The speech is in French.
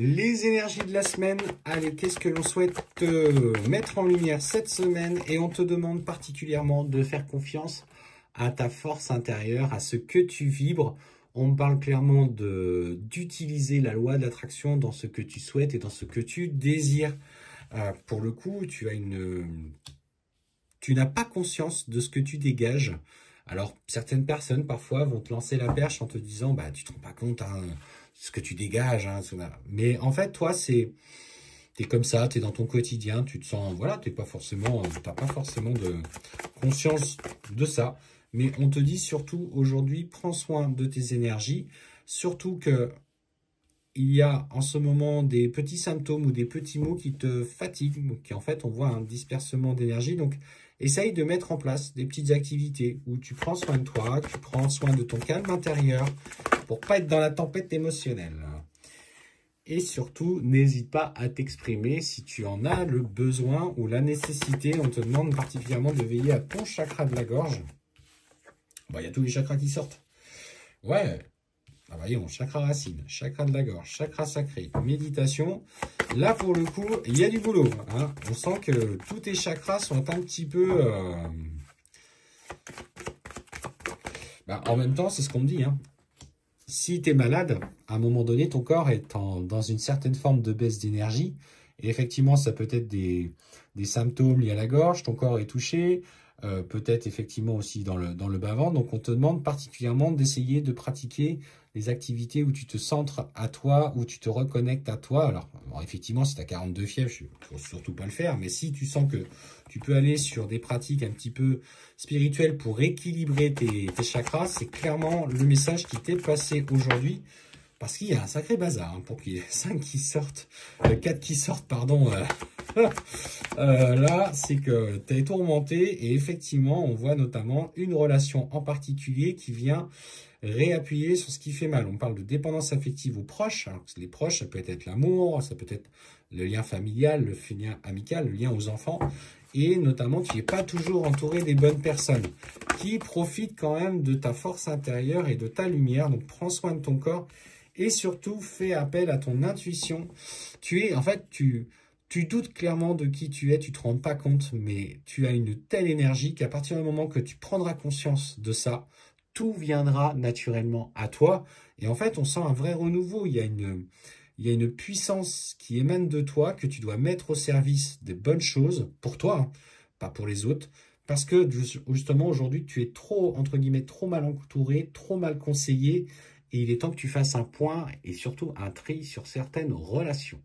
Les énergies de la semaine, allez, qu'est-ce que l'on souhaite te mettre en lumière cette semaine? Et on te demande particulièrement de faire confiance à ta force intérieure, à ce que tu vibres. On parle clairement d'utiliser la loi de l'attraction dans ce que tu souhaites et dans ce que tu désires. Pour le coup, tu n'as pas conscience de ce que tu dégages. Alors, certaines personnes, parfois, vont te lancer la perche en te disant, bah, tu te rends pas compte, hein, ce que tu dégages, hein, mais en fait, toi, t'es comme ça, t'es dans ton quotidien, tu te sens, voilà, t'as pas forcément de conscience de ça. Mais on te dit surtout, aujourd'hui, prends soin de tes énergies, surtout que il y a en ce moment des petits symptômes ou des petits mots qui te fatiguent, qui en fait, on voit un dispersement d'énergie. Donc, essaye de mettre en place des petites activités où tu prends soin de toi, tu prends soin de ton calme intérieur pour pas être dans la tempête émotionnelle. Et surtout, n'hésite pas à t'exprimer si tu en as le besoin ou la nécessité. On te demande particulièrement de veiller à ton chakra de la gorge. Bon, il y a tous les chakras qui sortent. Ouais. Ah, voyons, chakra racine, chakra de la gorge, chakra sacré, méditation. Là, pour le coup, il y a du boulot. Hein. On sent que tous tes chakras sont un petit peu... en même temps, c'est ce qu'on me dit. Hein. Si tu es malade, à un moment donné, ton corps est dans une certaine forme de baisse d'énergie. Et effectivement, ça peut être des symptômes liés à la gorge, ton corps est touché, peut-être effectivement aussi dans le bas-ventre. Donc, on te demande particulièrement d'essayer de pratiquer les activités où tu te centres à toi, où tu te reconnectes à toi. Alors, bon, effectivement, si tu as 42 fièvres, il ne faut surtout pas le faire. Mais si tu sens que tu peux aller sur des pratiques un petit peu spirituelles pour rééquilibrer tes chakras, c'est clairement le message qui t'est passé aujourd'hui. Parce qu'il y a un sacré bazar hein, pour qu'il y ait 4 qui sortent, pardon. Là, c'est que tu es tourmenté et effectivement, on voit notamment une relation en particulier qui vient réappuyer sur ce qui fait mal. On parle de dépendance affective aux proches. Alors, les proches, ça peut être l'amour, ça peut être le lien familial, le lien amical, le lien aux enfants. Et notamment, tu n'es pas toujours entouré des bonnes personnes qui profitent quand même de ta force intérieure et de ta lumière. Donc, prends soin de ton corps et surtout, fais appel à ton intuition. Tu doutes clairement de qui tu es, tu ne te rends pas compte, mais tu as une telle énergie qu'à partir du moment que tu prendras conscience de ça, tout viendra naturellement à toi. Et en fait, on sent un vrai renouveau. Il y a une puissance qui émane de toi que tu dois mettre au service des bonnes choses pour toi, hein, pas pour les autres. Parce que justement, aujourd'hui, tu es trop, entre guillemets, trop mal entouré, trop mal conseillé. Et il est temps que tu fasses un point et surtout un tri sur certaines relations.